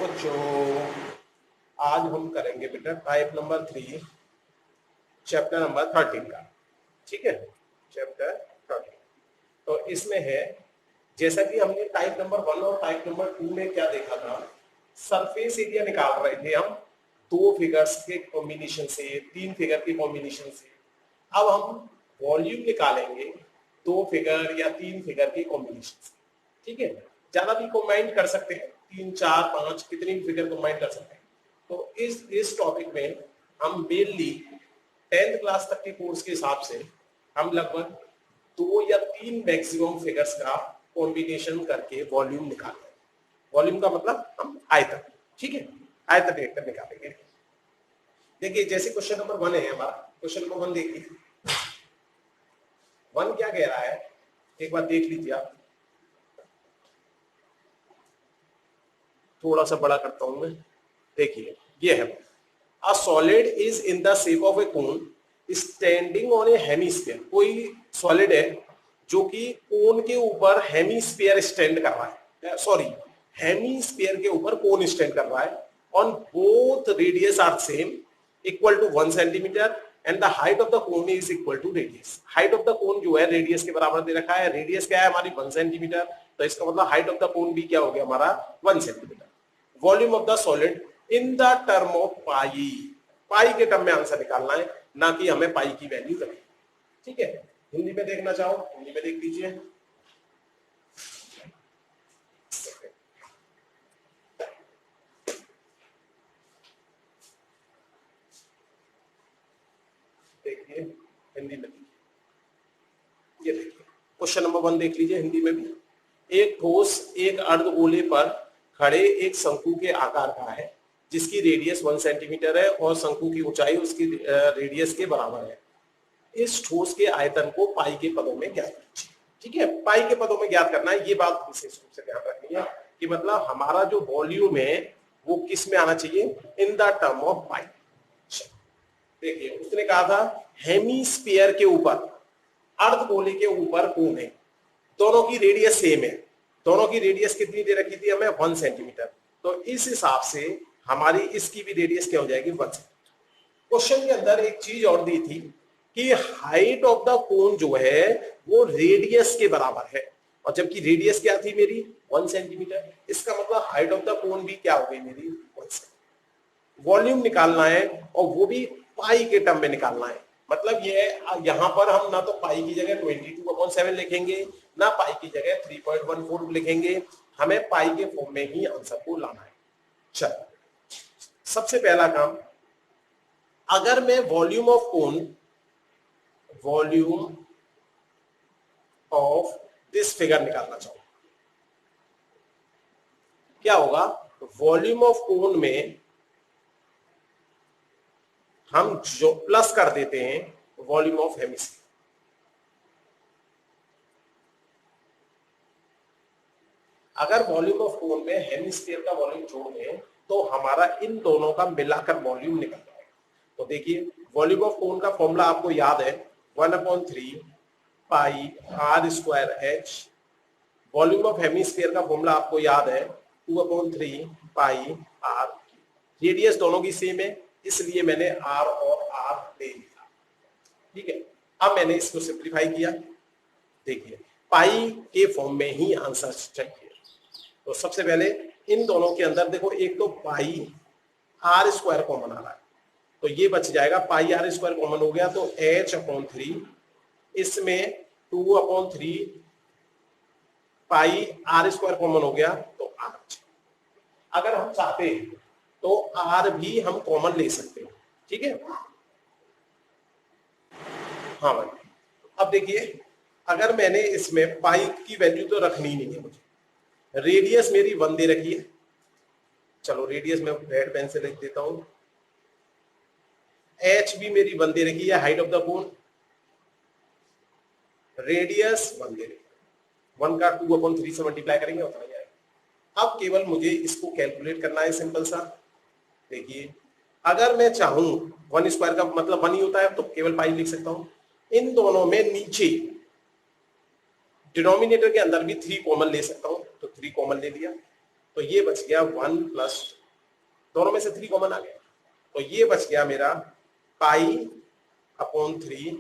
बच्चों, आज हम करेंगे बेटा टाइप नंबर 3 चैप्टर नंबर 13 का। ठीक है, चैप्टर 13। तो इसमें है, जैसा कि हमने टाइप नंबर 1 और टाइप नंबर 2 में क्या देखा था, सरफेस एरिया निकाल रहे थे हम दो फिगर्स के कॉम्बिनेशन से, तीन फिगर के कॉम्बिनेशन से। अब हम वॉल्यूम निकालेंगे दो फिगर या तीन फिगर के कॉम्बिनेशन से। ठीक है, ज्यादा भी कंबाइन कर सकते हैं, 3 4 5 कितनी भी फिगर कंबाइन कर सकते हैं। तो इस टॉपिक में हम मेनली 10th क्लास तक के कोर्स के हिसाब से हम लगभग 2 या 3 मैक्सिमम फिगर्स का कॉम्बिनेशन करके वॉल्यूम निकालेंगे। वॉल्यूम का मतलब हम आयतन, ठीक है, आयतन देखकर निकालेंगे। देखिए, जैसे क्वेश्चन नंबर 1 है हमारा, क्वेश्चन नंबर 1 देखिए, 1 क्या कह रहा है, एक बार देख लीजिए आप। थोड़ा सा बड़ा करता हूं मैं। देखिए, ये है, a solid is in the shape of A cone standing on A hemisphere. कोई सॉलिड है जो कि कोन के ऊपर हेमिस्फीयर स्टैंड कर रहा है, सॉरी हेमिस्फीयर के ऊपर कोन स्टैंड कर रहा है। On both radius are same equal to 1 centimetre and the height of the cone is equal to radius. Height of the cone जो है रेडियस के बराबर दे रखा है। रेडियस क्या है हमारी 1 सेंटीमीटर, तो इसका मतलब हाइट ऑफ द कोन भी क्या हो गया हमारा 1 centimetre. Volume of the solid in the term of pi, pi के टर्म में आंसर निकालना है, ना कि हमें पाई की वैल्यू करनी। ठीक है, हिंदी में देखना चाहो हिंदी में देख लीजिए। देखिए हिंदी में, ये देखिए क्वेश्चन नंबर 1 देख लीजिए हिंदी में भी। एक ठोस एक अर्धगोले पर खड़े एक शंकु के आकार का है जिसकी रेडियस 1 सेंटीमीटर है और शंकु की ऊंचाई उसकी रेडियस के बराबर है। इस ठोस के आयतन को पाई के पदों में ज्ञात कीजिए। ठीक है, पाई के पदों में ज्ञात करना है, ये बात विशेष रूप से ध्यान रखनी है कि मतलब हमारा जो वॉल्यूम है वो किस में आना चाहिए, इन द टर्म ऑफ पाई। देखिए, उसने कहा था हेमिस्फीयर के ऊपर, अर्धगोले के ऊपर कोन है, दोनों की रेडियस सेम है। दोनों की रेडियस कितनी दे रखी थी हमें, 1 सेंटीमीटर। तो इस हिसाब से हमारी इसकी भी रेडियस क्या हो जाएगी, 1 सेंटीमीटर। क्वेश्चन के अंदर एक चीज और दी थी कि हाइट ऑफ द कोन जो है वो रेडियस के बराबर है, और जबकि रेडियस क्या थी मेरी 1 सेंटीमीटर। इसका मतलब हाइट ऑफ द कोन भी क्या हो गई मेरी 1 सेंटीमीटर। वॉल्यूम निकालना है और वो भी पाई के टर्म में निकालना है। मतलब ये यहां पर हम ना तो पाई की जगह 22/7 लिखेंगे, ना पाई की जगह 3.14 लिखेंगे, हमें पाई के फॉर्म में ही आंसर को लाना है। चलो, सबसे पहला काम, अगर मैं volume of cone, volume of this figure निकालना चाहूं, क्या होगा, वॉल्यूम ऑफ कोन में हम जो प्लस कर देते हैं वॉल्यूम ऑफ हेमिस्फीयर। अगर वॉल्यूम ऑफ कोन में हेमिस्फीयर का वॉल्यूम जोड़ दें तो हमारा इन दोनों का मिलाकर वॉल्यूम निकल जाएगा। तो देखिए, वॉल्यूम ऑफ कोन का फॉर्मूला आपको याद है 1/3 pi r square h. Volume of hemisphere का फॉर्मूला आपको याद है 2/3 पाई आर। रेडियस दोनों की सेम है, इसलिए मैंने आर और आर ले लिया। ठीक है, अब मैंने इसको सिंप्लीफाई किया। देखिए, पाई के फॉर्म में ही आंसर चाहिए। तो सबसे पहले इन दोनों के अंदर देखो, एक तो पाई आर स्क्वायर कॉमन आ रहा है, तो ये बच जाएगा, पाई आर स्क्वायर कॉमन हो गया तो h/3, इसमें 2/3 पाई आर स्क्वायर कॉमन हो गया तो आर। अगर हम चाहते हैं तो आर भी हम कॉमन ले सकते हैं। ठीक है, हाँ भाई। अब देखिए, अगर मैंने इसमें पाई की वैल्यू तो रखनी नहीं है मुझे, रेडियस मेरी 1 दे रखी है। चलो, रेडियस मैं रेड पेन से लिख देता हूं। एच भी मेरी 1 दे रखी है, height of the cone, radius 1 दे रखी है। 1 का 2/3 से मल्टीप्लाई करेंगे उतना ही आएगा। अब केवल मुझे इसको कैलकुलेट करना है, सिंपल सा। देखिए, अगर मैं चाहूं 1 स्क्वायर का मतलब 1 ही होता है, तो केवल पाई लिख सकता हूं। इन दोनों में नीचे डिनोमिनेटर के अंदर भी 3 कॉमन ले सकता हूं, तो 3 कॉमन ले लिया। तो ये बच गया 1 प्लस, दोनों में से 3 कॉमन आ गया, तो ये बच गया मेरा पाई अपॉन 3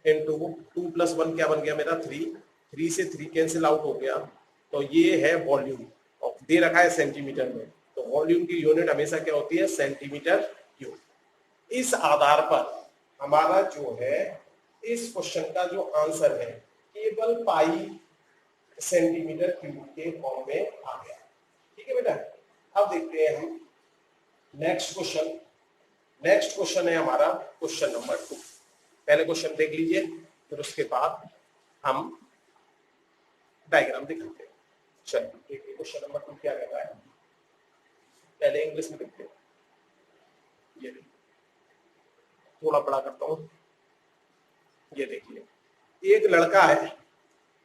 इंटू 2 प्लस 1 क्या बन गया मेरा 3, 3 से 3 कैंसिल आउट हो गया, तो ये है वॉल्यूम, और दे रखा है सेंटीमीटर में, तो वॉल्यूम की यूनिट हमेशा क्या होती है, सेंटीमीटर क्यूब। इस आधार पर हमारा जो है इस क्वेश्चन का जो आंसर है केवल पाई सेंटीमीटर क्यूब के फॉर्म में आ गया। ठीक है बेटा, अब देखते हैं हम नेक्स्ट क्वेश्चन। नेक्स्ट क्वेश्चन है हमारा क्वेश्चन नंबर 2। पहले क्वेश्चन देख लीजिए, फिर उसके बाद हम डायग्राम दिखाते हैं। चलिए क्वेश्चन नंबर 2 क्या कहता है, पहले इंग्लिश में देखते हैं। ये थोड़ा बड़ा करता हूं, ये देखिए, एक लड़का है,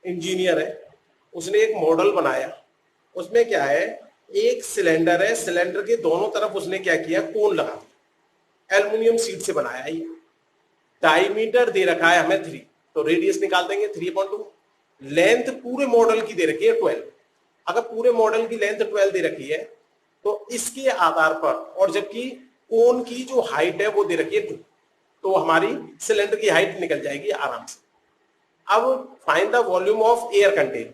इंजीनियर है, उसने एक मॉडल बनाया, उसमें क्या है, एक सिलेंडर है, सिलेंडर के दोनों तरफ उसने क्या किया, कोन लगा दिया, एल्युमिनियम शीट से बनाया है। डायमीटर दे रखा है हमें 3, तो रेडियस निकाल देंगे 3/2। लेंथ पूरे मॉडल की दे रखी है 12, अगर पूरे मॉडल की लेंथ 12 दे रखी है तो इसके आधार पर, और जबकि कोन की जो हाइट है वो दे रखी है 2, तो हमारी सिलेंडर की हाइट निकल जाएगी आराम से। अब find the volume of air contain,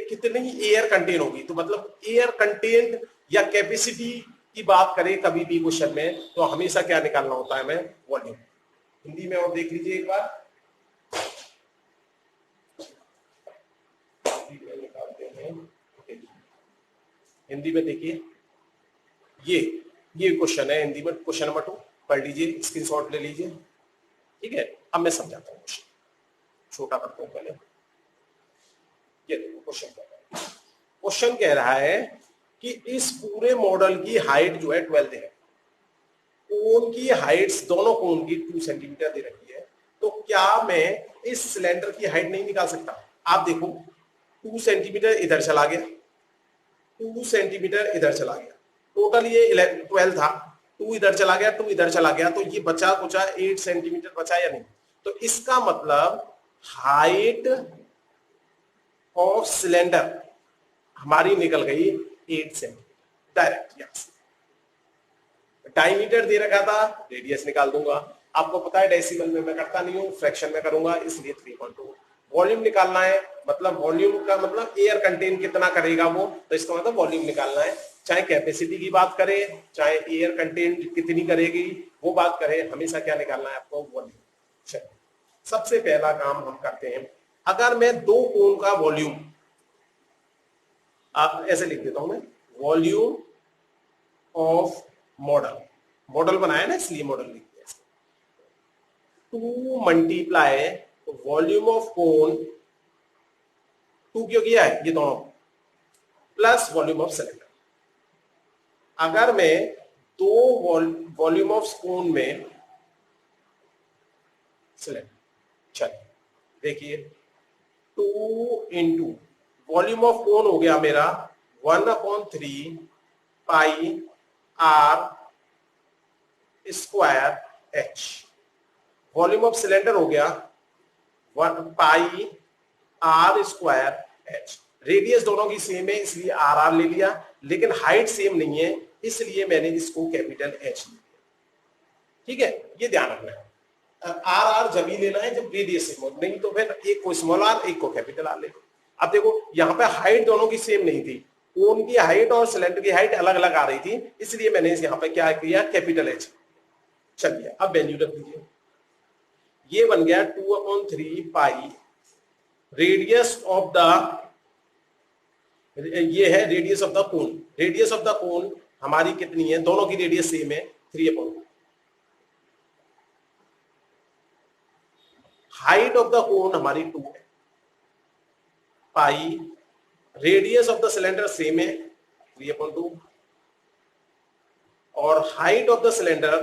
कितनी एयर कंटेन होगी, तो मतलब एयर कंटेन या कैपेसिटी की बात करें कभी भी क्वेश्चन में, तो हमेशा क्या निकालना होता है हमें, वॉल्यूम। हिंदी में और देख लीजिए एक बार, निकालते हैं, हिंदी में देखिए, ये क्वेश्चन है हिंदी में, क्वेश्चन नंबर 2 पढ़ लीजिए, स्क्रीनशॉट ले लीजिए। ठीक है, अब मैं समझाता हूँ क्वेश्चन, छोटा करता हूँ पहले। ये क्वेश्चन क्वेश्चन कह रहा है कि इस पूरे मॉडल की हाइट जो है 12 है, कोन की हाइट्स, दोनों कोन की 2 सेंटीमीटर दे रखी है, तो क्या मैं इस सिलेंडर की हाइट नहीं निकाल सकता? आप देखो 2 सेंटीमीटर इधर चला गया, 2 सेंटीमीटर इधर चला गया, टोटल ये 12 था, 2 इधर चला गया, 2 इधर चला गया, तो ये बचा कुछ 8 सेंटीमीटर बचा या नहीं? तो इसका मतलब हाइट ऑफ सिलेंडर हमारी निकल गई 8 सेंटीमीटर डायरेक्ट। यहां से डायमीटर दे रखा था, रेडियस निकाल दूंगा, आपको पता है डेसिमल में मैं करता नहीं हूं, फ्रैक्शन में करूंगा, इसलिए 3.2। वॉल्यूम निकालना है, मतलब वॉल्यूम का मतलब एयर कंटेन कितना करेगा वो, तो इसका मतलब वॉल्यूम निकालना है। चाहे कैपेसिटी की बात करें, चाहे एयर कंटेन कितनी करेगी वो बात करें, हमेशा क्या निकालना है आपको, वॉल्यूम। चलिए सबसे पहला काम हम करते हैं, अगर मैं 2 कोन का वॉल्यूम, आप ऐसे लिख देता हूं मैं, वॉल्यूम ऑफ मॉडल, मॉडल बनाया ना इसलिए मॉडल लिख दिया, 2 मल्टीप्लाई वॉल्यूम ऑफ कोन, 2 क्यों किया है, ये दोनों, प्लस वॉल्यूम ऑफ सिलेंडर। अगर मैं 2 वॉल्यूम ऑफ कोन में सिलेंडर, चलिए देखिए 2 इंटू वॉल्यूम ऑफ कोन हो गया मेरा 1/3 pi r square h, volume of cylinder हो गया 1 pi r square h. Radius दोनों की सेम है इसलिए आर आर ले लिया, लेकिन हाइट सेम नहीं है इसलिए मैंने इसको कैपिटल एच लिया। ठीक है, ये ध्यान रखना है, आर आर जब ही लेना है जब रेडियस सेम हो, नहीं तो फिर एक को स्मॉल आर एक को कैपिटल आर ले। अब देखो यहाँ पे हाइट दोनों की सेम नहीं थी, कोन की हाइट और सिलेंडर की हाइट अलग अलग आ रही थी, इसलिए मैंने यहाँ पे क्या किया, कैपिटल एच। चलिए अब वैल्यू रख दीजिए, ये बन गया 2/3 पाई रेडियस ऑफ द, ये है radius of the cone, radius of the कोन हमारी कितनी है, दोनों की रेडियस सेम है 3/2। हाइट ऑफ द कोन हमारी 2 है, पाई radius of the cylinder same है 3/2, और हाइट ऑफ द सिलेंडर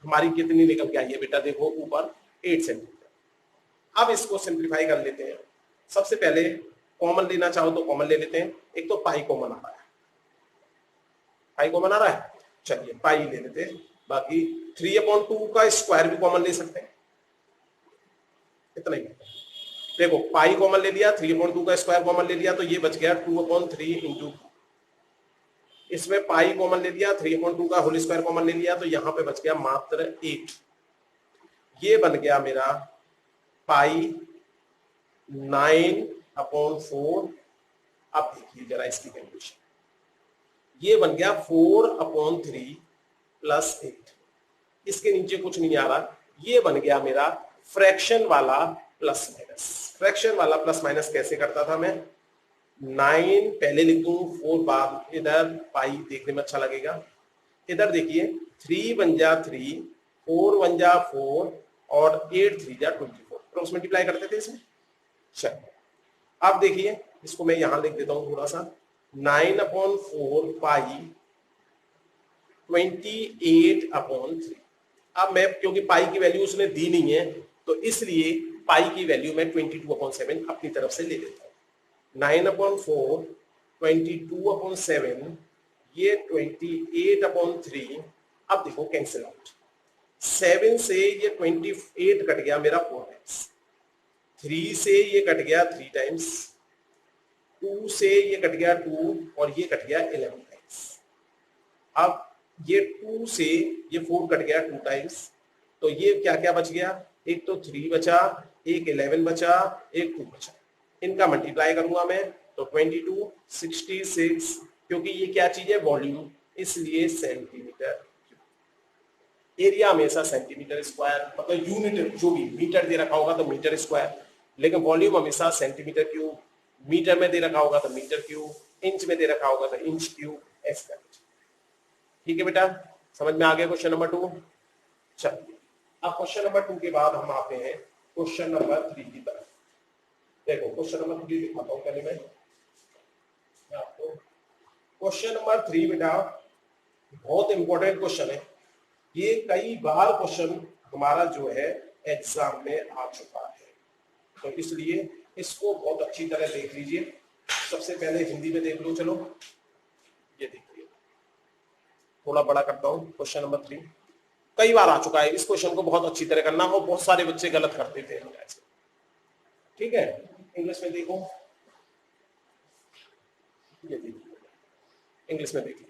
हमारी कितनी निकल के आई है बेटा, देखो ऊपर 8 सेंटीमीटर। अब इसको सिंप्लीफाई कर लेते हैं, सबसे पहले कॉमन लेना चाहो तो कॉमन ले लेते हैं, एक तो पाई कॉमन आ रहा है, पाई कॉमन आ रहा है, चलिए पाई ले लेते हैं, बाकी 3/2 का स्क्वायर भी कॉमन ले सकते हैं, इतना ही। देखो पाई कॉमन ले लिया, 3/2 का स्क्वायर कॉमन ले लिया, तो ये बच गया 2/3 इंटू, इसमें पाई कॉमन ले लिया, 3/2 का होल स्क्वायर कॉमन ले लिया, तो यहां पे बच गया मात्र 8। ये बन गया मेरा पाई 9/4। अब देखिए जरा इसकी कैलकुलेशन, ये बन गया 4/3 प्लस 8। इसके नीचे कुछ नहीं आ रहा, ये बन गया मेरा फ्रैक्शन वाला प्लस माइनस। फ्रैक्शन वाला प्लस माइनस कैसे करता था मैं, 9 पहले लिख दूं, 4 बाद, इधर पाई देखने में अच्छा लगेगा। इधर देखिए 3 1 जा 3, 4 1 जा 4 और 8 3 जा 24, क्रॉस मल्टीप्लाई करते थे इसमें। चलिए अब देखिए इसको मैं यहां लिख देता हूं थोड़ा सा, 9/4 पाई 28/3। अब मैं क्योंकि पाई की वैल्यू उसने दी नहीं है तो इसलिए पाई की वैल्यू मैं 22/7 अपनी तरफ से ले लेता हूं। 9/4 22/7, ये 28/3। अब देखो कैंसिल आउट, 7 से ये 28 कट गया मेरा 4 टाइम्स, 3 से ये कट गया 3 टाइम्स, 2 से ये कट गया 2 और ये कट गया 11 टाइम्स। अब ये 2 से ये 4 कट गया 2 टाइम्स, तो ये क्या क्या बच गया, एक तो 3 बचा, एक 11 बचा, एक 2 बचा। इनका मल्टीप्लाई करूंगा मैं तो 22 66, क्योंकि ये क्या चीज है, वॉल्यूम, इसलिए सेंटीमीटर। एरिया हमेशा सेंटीमीटर स्क्वायर, मतलब यूनिट जो भी मीटर दे रखा होगा तो मीटर स्क्वायर, लेकिन वॉल्यूम हमेशा सेंटीमीटर क्यूब, मीटर में दे रखा होगा तो मीटर क्यूब, इंच में दे रखा होगा तो इंच क्यूब, ऐसा। ठीक है बेटा, समझ में आ गया क्वेश्चन नंबर 2। चलिए अब क्वेश्चन नंबर 2 के बाद हम आते हैं क्वेश्चन नंबर 3 की तरफ। देखो क्वेश्चन नंबर 3 दिखाता हूं पहले मैं आपको। क्वेश्चन नंबर 3 बेटा बहुत इंपॉर्टेंट क्वेश्चन है, ये कई बार क्वेश्चन हमारा जो है एग्जाम में आ चुका है, तो इसलिए इसको बहुत अच्छी तरह देख लीजिए। सबसे पहले हिंदी में देख लो, चलो ये देखिए, थोड़ा बड़ा करता हूं। क्वेश्चन नंबर 3 कई बार आ चुका है, इस क्वेश्चन को बहुत अच्छी तरह करना हो, बहुत सारे बच्चे गलत करते थे ऐसे। ठीक है, इंग्लिश में देखो, ये देखिए इंग्लिश में देखिए,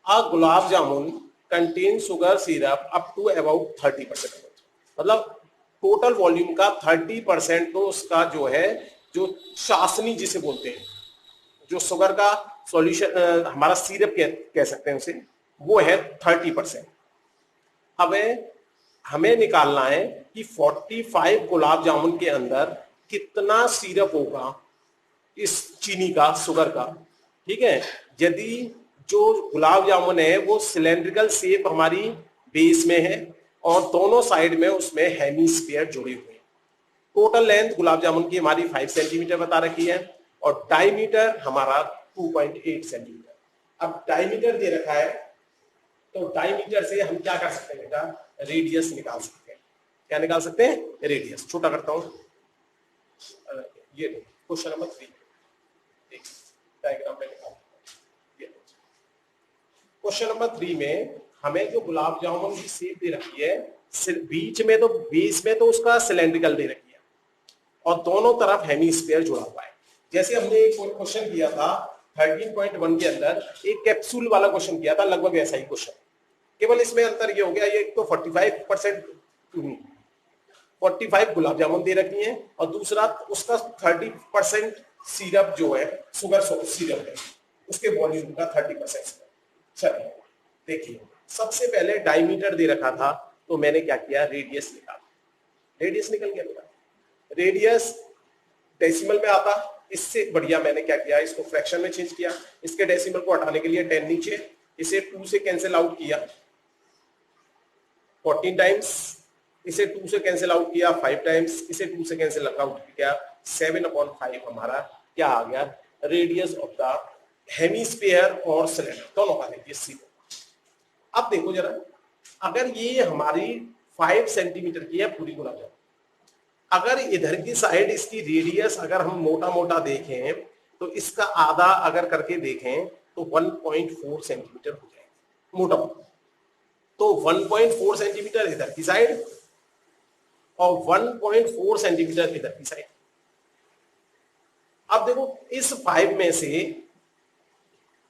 a gulab jamun contain sugar syrup up to about 30%, मतलब टोटल वॉल्यूम का 30% तो उसका जो है, जो चाशनी जिसे बोलते हैं, जो शुगर का सॉल्यूशन, हमारा सिरप कह सकते हैं उसे, वो है 30%। अब हमें निकालना है कि 45 गुलाब जामुन के अंदर कितना सिरप होगा इस चीनी का, शुगर का। ठीक है, यदि जो गुलाब जामुन है वो सिलेंड्रिकल शेप हमारी बेस में है और दोनों साइड में उसमें हेमीस्फीयर जुड़े हुए हैं। टोटल लेंथ गुलाब जामुन की हमारी 5 सेंटीमीटर बता रखी है और डायमीटर हमारा 2.8 सेंटीमीटर। अब डायमीटर दे रखा है तो डायमीटर से हम क्या कर सकते हैं बेटा, रेडियस निकाल सकते हैं। क्या निकाल सकते हैं, रेडियस। छोटा करता हूं, ये क्वेश्चन नंबर 3 डायग्राम पे निकाल। क्वेश्चन नंबर 3 में हमें जो गुलाब जामुन की शेप दे रखी है, बीच में तो बेस में तो उसका सिलेंड्रिकल दे रखी है और दोनों तरफ हेमीस्फीयर जुड़ा हुआ है। जैसे हमने एक क्वेश्चन किया था 13.1 के अंदर, एक कैप्सूल वाला क्वेश्चन किया था, लगभग ऐसा ही क्वेश्चन, केवल इसमें अंतर ये हो गया, ये तो 45 गुलाब जामुन दे रखी है और दूसरा उसका 30% सिरप जो है, शुगर सिरप है, उसके वॉल्यूम का 30%। चलिए देखिए, सबसे पहले डायमीटर दे रखा था तो मैंने क्या किया, रेडियस निकाला। रेडियस निकल गया मेरा, रेडियस डेसिमल में आता, इससे बढ़िया मैंने क्या किया, इसको फ्रैक्शन में चेंज किया। इसके डेसिमल को हटाने के लिए 10 नीचे, इसे 2 से कैंसिल आउट किया 14 टाइम्स, इसे 2 से कैंसिल आउट किया 5 टाइम्स, इसे 2 से कैंसिल आउट किया 7/5 हमारा क्या आ गया, रेडियस ऑफ द हेमीस्फीयर और सिलेंडर दोनों का रेडियस सी। अब देखो जरा, अगर ये हमारी 5 सेंटीमीटर की है पूरी गुलाब जामुन, अगर इधर की साइड इसकी रेडियस अगर हम मोटा मोटा देखें तो इसका आधा अगर करके देखें तो 1.4 सेंटीमीटर हो जाएगा मोटा मोटा। तो 1.4 सेंटीमीटर इधर की साइड और 1.4 सेंटीमीटर इधर की साइड। अब देखो इस 5 में से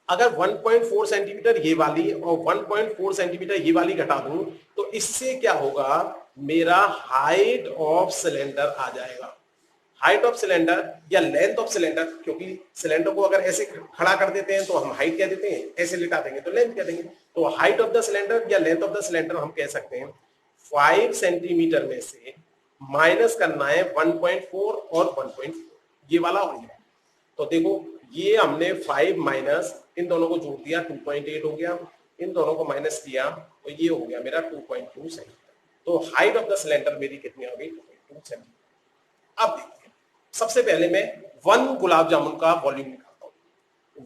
अगर 1.4 सेंटीमीटर ये वाली और 1.4 सेंटीमीटर ये वाली घटा दूं तो इससे क्या होगा, मेरा हाइट ऑफ सिलेंडर आ जाएगा। हाइट ऑफ सिलेंडर या लेंथ ऑफ सिलेंडर, क्योंकि सिलेंडर को अगर ऐसे खड़ा कर देते हैं तो हम हाइट कह देते हैं, ऐसे लिटा देंगे तो लेंथ कह देंगे। तो हाइट ऑफ द सिलेंडर या लेंथ ऑफ द सिलेंडर हम कह सकते हैं 5 सेंटीमीटर में से माइनस करना है 1.4 और 1.4, ये वाला और ये। तो देखो ये हमने 5 माइनस इन दोनों को जोड़ दिया 2.8 हो गया, इन दोनों को माइनस किया तो ये हो गया मेरा 2.2 सेंटीमीटर। तो हाइट ऑफ द सिलेंडर मेरी कितनी हो गई, 2.2 सेंटीमीटर। अब देखिए सबसे पहले मैं 1 गुलाब जामुन का वॉल्यूम निकालता हूं।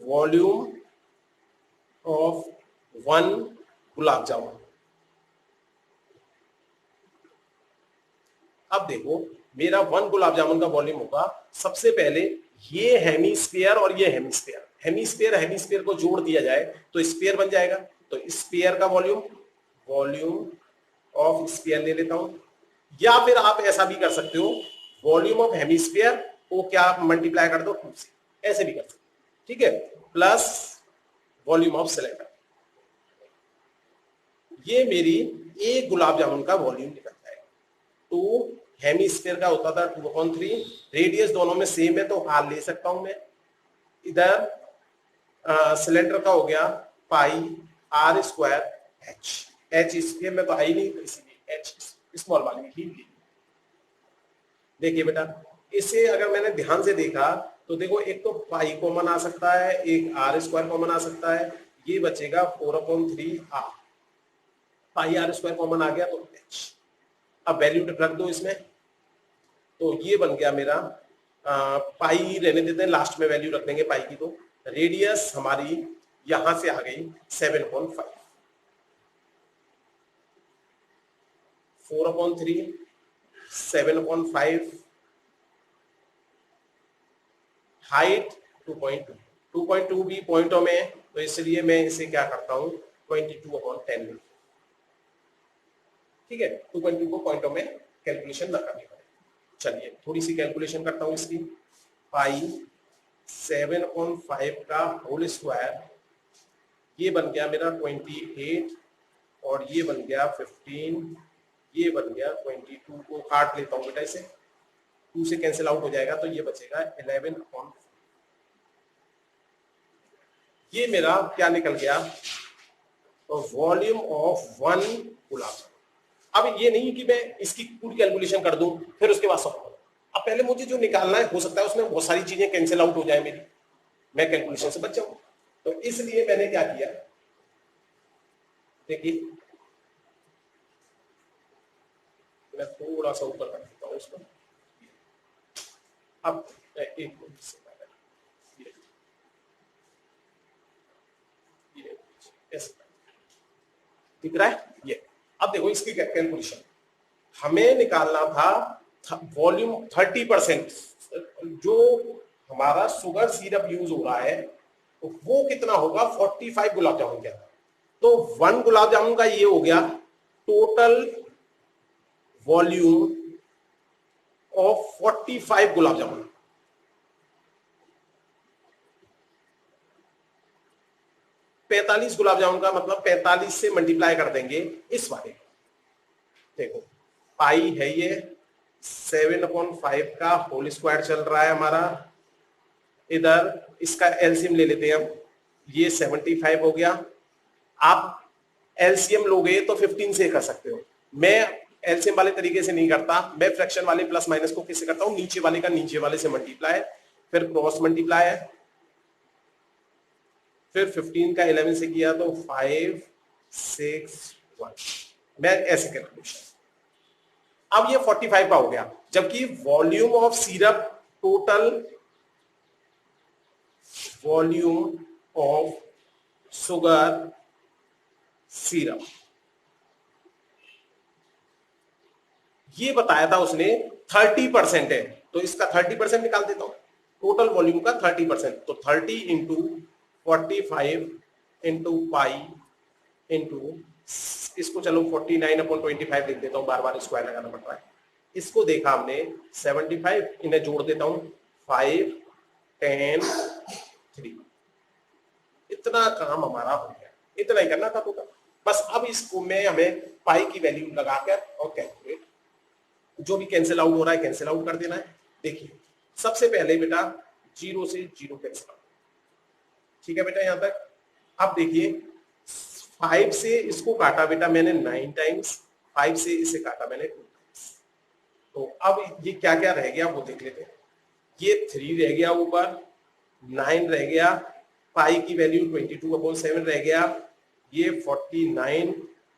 Volume of 1 gulab jamun. अब देखो मेरा 1 गुलाब जामुन का वॉल्यूम होगा, सबसे पहले ये हेमीस्फीयर और ये हेमीस्फीयर, हेमीस्फीयर हेमीस्फीयर को जोड़ दिया जाए तो स्फीयर बन जाएगा। तो स्फीयर का वॉल्यूम, वॉल्यूम ऑफ स्फीयर ले लेता हूं, या फिर आप ऐसा भी कर सकते हो वॉल्यूम ऑफ हेमीस्फीयर को क्या मल्टीप्लाई कर दो 2 से, ऐसे भी कर सकते हो, ठीक है, प्लस वॉल्यूम ऑफ सिलेंडर। ये मेरी एक गुलाब जामुन का वॉल्यूम निकल जाएगा। तो हेमीस्फीयर का होता था 2/3, रेडियस दोनों में सेम है तो आर ले सकता हूं मैं। इधर सिलेंडर का हो गया pi r square h, hemisphere में तो आई नहीं तो इसीलिए एच स्मॉल वाली ही ली। देखिए बेटा इसे अगर मैंने ध्यान से देखा तो देखो एक तो पाई कॉमन आ सकता है, एक आर स्क्वायर कॉमन आ सकता है, ये बचेगा 4/3 r, pi r square common आ गया तो एच। अब वैल्यू रख दो इसमें, तो ये बन गया मेरा पाई रहने देते हैं, लास्ट में वैल्यू रख देंगे पाई की। तो रेडियस हमारी यहां से आ गई 7.5, 4/3 7/5, हाइट 2.2, 2.2 भी पॉइंटों में है तो इसलिए मैं इसे क्या करता हूं 22/10, ठीक है। 2.2 को पॉइंटों में कैलकुलेशन न करनी पड़े। चलिए थोड़ी सी कैलकुलेशन करता हूं इसकी। पाई 7/5 का होल स्क्वायर, ये बन गया मेरा 28 और ये बन गया 15, ये बन गया 22 को काट लेता हूं बेटा, इसे 2 से कैंसिल आउट हो जाएगा तो ये बचेगा 11/4। ये मेरा क्या निकल गया, तो वॉल्यूम ऑफ 1 गुलाब जामुन। अब ये नहीं कि मैं इसकी पूरी कैलकुलेशन कर दूं फिर उसके बाद सॉल्व करूं। अब पहले मुझे जो निकालना है, हो सकता है उसमें बहुत सारी चीजें कैंसिल आउट हो जाए मेरी, मैं कैलकुलेशन से बच जाऊं। तो इसलिए मैंने क्या किया, देखिए मैं थोड़ा सा ऊपर कर देता हूं उसको। अब एक दिख रहा है ये। अब देखो इसकी कैलकुलेशन हमें निकालना था वॉल्यूम 30%, जो हमारा शुगर सिरप यूज हो रहा है तो वो कितना होगा 45 गुलाब जामुन का। तो 1 गुलाब जामुन का ये हो गया total volume of 45 gulab jamun. पैंतालीस गुलाब जामुन का मतलब 45 से मल्टीप्लाई कर देंगे इस वाले। देखो पाई है ये 7/5 का होल स्क्वायर चल रहा है हमारा, इधर इसका एलसीएम ले लेते हैं हम, ये 75 हो गया। आप एलसीएम लोगे तो 15 से कर सकते हो, मैं एलसीएम वाले तरीके से नहीं करता, मैं फ्रैक्शन वाले प्लस माइनस को किससे करता हूं, नीचे वाले का नीचे वाले से मल्टीप्लाई, फिर क्रॉस मल्टीप्लाई है, फिर 15 का 11 से किया तो 5 6 1, मैं ऐसे कैलकुलेशन। अब ये 45 का हो गया, जबकि volume of syrup, total volume of sugar syrup, ये बताया था उसने 30% है, तो इसका 30% निकाल देता हूं, टोटल वॉल्यूम का 30%, तो 30 इंटू 45 इंटू पाई इंटू, इसको चलो 49/25 लिख देता हूं, बार बार स्क्वायर लगाना पड़ रहा है। इसको देखा हमने 75, इन्हें जोड़ देता हूं 5 10 3, इतना काम हमारा हो गया, इतना ही करना था टोटल। बस अब इसको में हमें पाई की वैल्यू लगाकर और कैलकुलेट, जो भी कैंसिल आउट हो रहा है कैंसिल आउट कर देना है। देखिए सबसे पहले बेटा 0 से 0 कैंसिल आउट, ठीक है बेटा यहां तक। अब देखिए 5 से इसको काटा बेटा मैंने 9 टाइम्स, 5 से इसे काटा मैंने 2 टाइम्स। तो अब ये क्या क्या रह गया वो देख लेते हैं। ये 3 रह गया ऊपर, 9 रह गया, पाई की वैल्यू 22/7 रह गया, ये 49,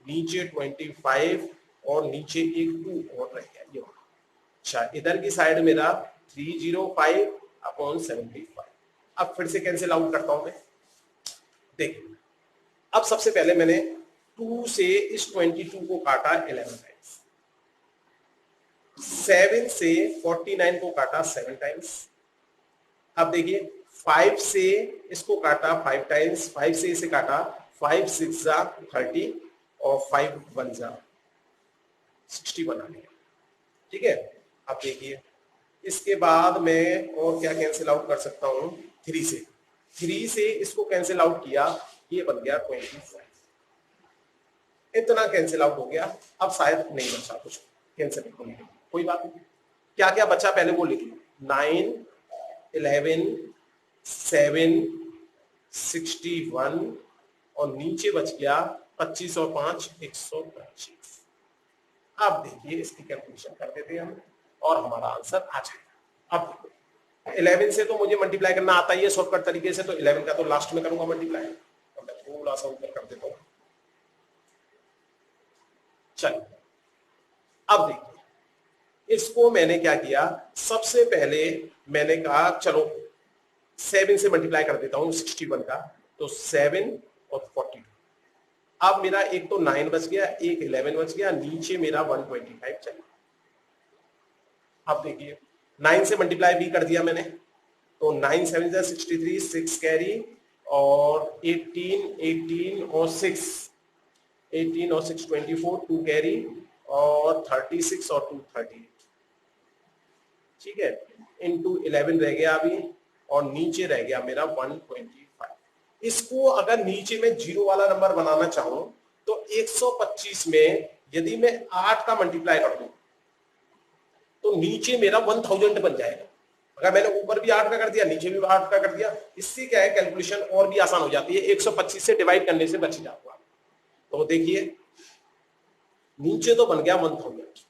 नीचे 25 और नीचे एक 2 और रह गया ये। अच्छा इधर की साइड मेरा 305/75। अब फिर से कैंसिल आउट करता हूं मैं। देखिए अब सबसे पहले मैंने 2 से इस 22 को काटा 11 टाइम्स, 7 से 49 को काटा 7 टाइम्स। अब देखिए 5 से इसको काटा 5 टाइम्स, 5 से इसे काटा, 5 6 जा 30 और 5 1 जा 61 आ गया, ठीक है। अब देखिए इसके बाद मैं और क्या कैंसिल आउट कर सकता हूं, 3 से इसको कैंसिल आउट किया, ये बन गया 25। इतना कैंसिल आउट हो गया। अब शायद नहीं बचा कुछ कैंसिल होने के, कोई बात नहीं। क्या क्या बचा पहले वो लिख लो, 9 11 7 61 और नीचे बच गया 25 और 5 125। अब देखिए इसकी कैलकुलेशन कर देते हैं हम और हमारा आंसर आ जाएगा। अब देखो 11 से तो मुझे मल्टीप्लाई करना आता ही है शॉर्टकट तरीके से, तो 11 का तो लास्ट में करूंगा मल्टीप्लाई। तो मैं थोड़ा सा ऊपर कर देता हूं। चलिए अब देखिए इसको मैंने क्या किया, सबसे पहले मैंने कहा चलो 7 से मल्टीप्लाई कर देता हूं 61 का, तो 7 और 42। अब मेरा एक तो 9 बच गया, एक 11 बच गया, नीचे मेरा 125 चला। अब देखिए 9 से मल्टीप्लाई भी कर दिया मैंने, तो 9 7 जा 63, 6 कैरी और 18 और 6 18 और 6 24, 2 कैरी और 36 और 2 38, ठीक है, इनटू 11 रह गया अभी और नीचे रह गया मेरा 125। इसको अगर नीचे में जीरो वाला नंबर बनाना चाहूं तो 125 में यदि मैं 8 का मल्टीप्लाई कर दूं तो नीचे मेरा 1000 बन जाएगा। अगर मैंने ऊपर भी 8 का कर दिया नीचे भी 8 का कर दिया, इससे क्या है कैलकुलेशन और भी आसान हो जाती है, 125 से डिवाइड करने से बच जाता। तो देखिए नीचे तो बन गया 1000,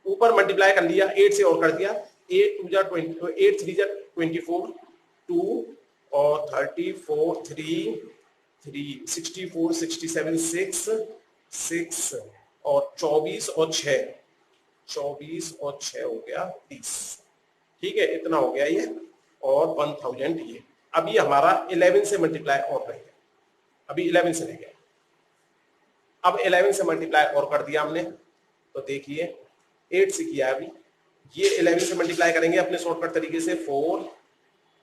ऊपर मल्टीप्लाई कर लिया 8 से और कर दिया, 8 2 जा 20, 8 3 जा 24, 2 और 34 3 3 64 67 6 और 24 और 6 हो गया 30, ठीक है, इतना हो गया ये और 1000 ये। अभी हमारा 11 से मल्टीप्लाई और रह गया, अभी 11 से रह गया। अब 11 से मल्टीप्लाई और कर दिया हमने, तो देखिए 8 से किया अभी, ये 11 से मल्टीप्लाई करेंगे अपने शॉर्टकट तरीके से, 4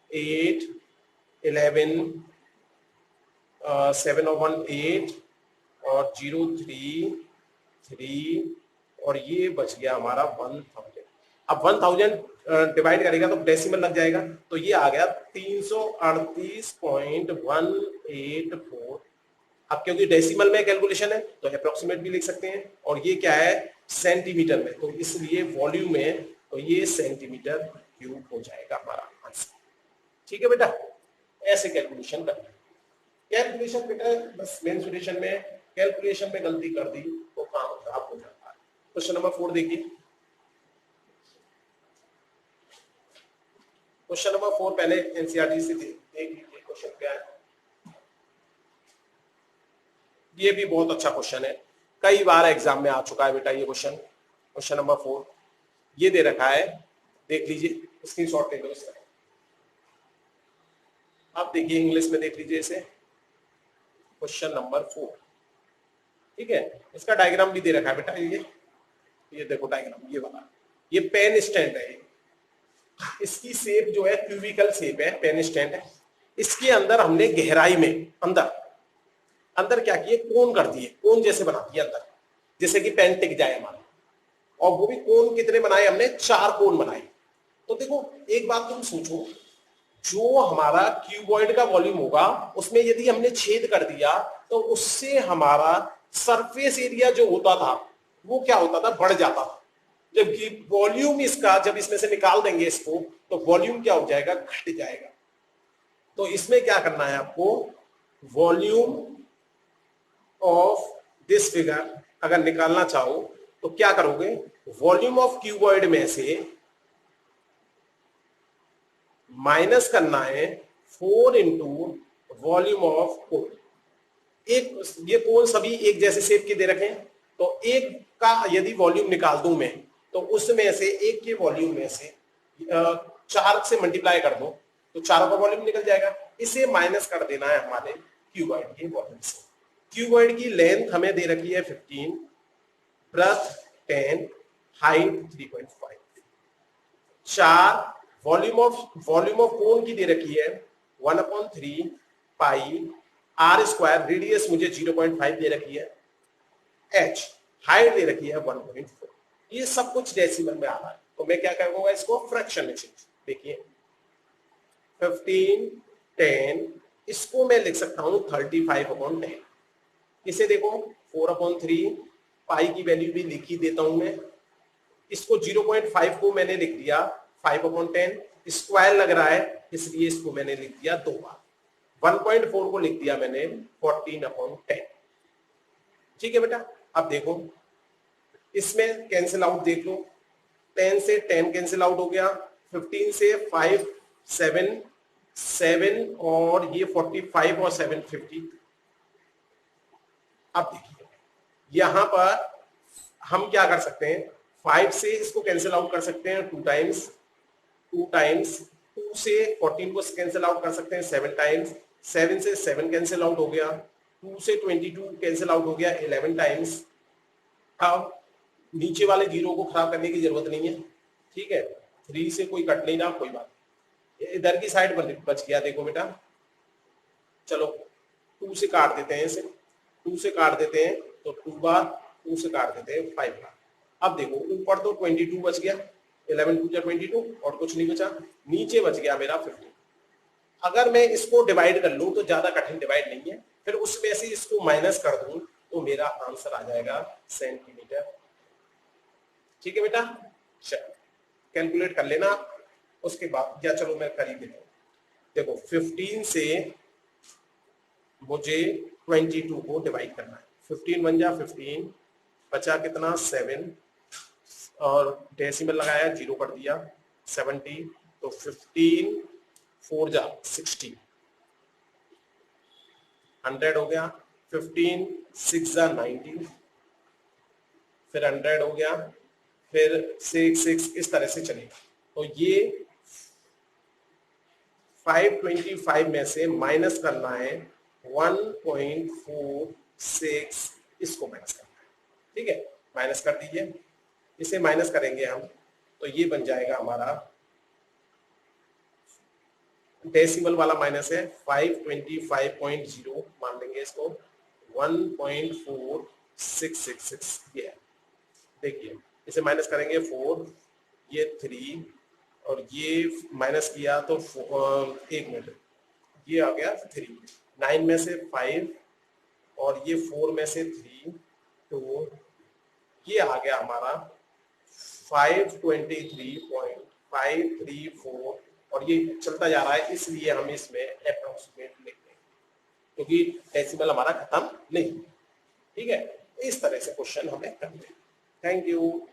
8 11 7 और 1 8 और 0 3 3 और ये बच गया हमारा 1000। अब 1000 डिवाइड करेगा तो डेसिमल लग जाएगा, तो ये आ गया 338.184। अब क्योंकि डेसिमल में कैलकुलेशन है तो अप्रोक्सीमेट भी लिख सकते हैं, और ये क्या है सेंटीमीटर में, तो इसलिए वॉल्यूम में तो ये सेंटीमीटर क्यूब हो जाएगा हमारा आंसर, ठीक है बेटा। ऐसे कैलकुलेशन करना, कैलकुलेशन बेटा बस मेंसुरेशन में कैलकुलेशन में गलती कर दी तो काम खराब हो जाता है। क्वेश्चन नंबर 4 देखिए, क्वेश्चन नंबर 4 पहले एनसीईआरटी से देख लीजिए क्वेश्चन क्या है। ये भी बहुत अच्छा क्वेश्चन है, कई बार एग्जाम में आ चुका है बेटा ये क्वेश्चन। क्वेश्चन नंबर 4 ये दे रखा है, देख लीजिए, स्क्रीनशॉट ले लो इसका। आप देखिए इंग्लिश में देख लीजिए इसे, क्वेश्चन नंबर 4, ठीक है। इसका डायग्राम भी दे रखा है बेटा, ये देखो डायग्राम, ये वाला, ये पेन स्टैंड है, इसकी शेप जो है क्यूबिकल शेप है, पेन स्टैंड है। इसके अंदर हमने गहराई में अंदर क्या किए, कोन कर दिए, कोन जैसे बना दिए अंदर, जैसे कि पेन टिक जाए हमारा। और वो भी कोन कितने बनाए हमने, 4 कोन बनाए। तो देखो एक बात तुम सोचो, जो हमारा क्यूबॉइड का वॉल्यूम होगा उसमें यदि हमने छेद कर दिया तो उससे हमारा सरफेस एरिया जो होता था वो क्या होता था, बढ़ जाता था। जबकि वॉल्यूम इसका जब इसमें से निकाल देंगे इसको तो वॉल्यूम क्या हो जाएगा, घट जाएगा। तो इसमें क्या करना है आपको, वॉल्यूम ऑफ दिस फिगर अगर निकालना चाहो तो क्या करोगे, वॉल्यूम ऑफ क्यूबॉइड में से माइनस करना है 4 इंटू वॉल्यूम ऑफ कोन। एक ये कोन सभी एक जैसे शेप के दे रखे हैं, तो एक का यदि वॉल्यूम निकाल दूं मैं तो उसमें से एक के वॉल्यूम में से 4 से मल्टीप्लाई कर दो तो चारों का वॉल्यूम निकल जाएगा। इसे माइनस कर देना है हमारे क्यूबॉइड के वॉल्यूम से। क्यूबॉइड की लेंथ हमें दे रखी है 15, breadth 10, height 3.5। 4 volume of cone की दे रखी है 1/3 पाई आर स्क्वायर, रेडियस मुझे 0.5 दे रखी है, एच हाइट दे रखी है 1.4। ये सब कुछ डेसिमल में आ रहा है, तो मैं क्या करूंगा, इसको फ्रैक्शन में चेंज। देखिए 15, 10, इसको मैं लिख सकता हूं 35/10। इसे देखो 4/3 पाई की वैल्यू भी लिख ही देता हूं मैं। इसको 0.5 को मैंने लिख दिया 5/10, स्क्वायर लग रहा है इसलिए इसको मैंने लिख दिया 2 बार। 1.4 को लिख दिया मैंने 14/10। ठीक है बेटा, अब देखो इसमें कैंसिल आउट देख लो, 10 से 10 कैंसिल आउट हो गया, 15 से 5 7 और ये 45 और 7 50। अब देखिए यहां पर हम क्या कर सकते हैं, 5 से इसको कैंसिल आउट कर सकते हैं 2 टाइम्स, 2 से 14 को कैंसिल आउट कर सकते हैं 7 टाइम्स, 7 से 7 कैंसिल आउट हो गया, 2 से 22 कैंसिल आउट हो गया 11 टाइम्स। अब नीचे वाले जीरो को खराब करने की जरूरत नहीं है, ठीक है, 3 से कोई कट नहीं रहा, कोई बात नहीं। इधर की साइड बच गया, देखो बेटा, चलो 2 से काट देते हैं इसे, 2 से काट देते हैं तो 2 बार, 2 से काट देते हैं 5 बार। अब देखो ऊपर तो 22 बच गया, 11 2 22 और कुछ नहीं बचा, नीचे बच गया मेरा 15। अगर मैं इसको डिवाइड कर लूं तो ज्यादा कठिन डिवाइड नहीं है, फिर उसमें से इसको माइनस कर दूं तो मेरा आंसर आ जाएगा सेंटीमीटर। ठीक है बेटा, चलो कैलकुलेट कर लेना उसके बाद, या चलो मैं कर ही देता हूं। देखो 15 से मुझे 22 को डिवाइड करना है, 15 1 जा 15, बचा कितना 7 और डेसिमल लगाया 0 कर दिया 70, तो 15 4 जा 60, 100 हो गया, 15 6 जा 90, फिर 100 हो गया, फिर 6 इस तरह से चलेगा। तो ये 525 में से माइनस करना है 1.46, इसको माइनस करना है, ठीक है, माइनस कर दीजिए। इसे माइनस करेंगे हम तो ये बन जाएगा हमारा, डेसिमल वाला माइनस है 525.0 मान लेंगे इसको, 1.4666 ये है। देखिए इसे माइनस करेंगे 4, ये 3 और ये माइनस किया तो 1 मिनट, ये आ गया 3, 9 में से 5 और ये 4 में से 3, तो ये आ गया हमारा 523.534 और ये चलता जा रहा है, इसलिए हम इसमें अप्रोक्सीमेट लिख देंगे क्योंकि डेसिमल हमारा खत्म नहीं। ठीक है, इस तरह से क्वेश्चन हमें करते हैं। Thank you.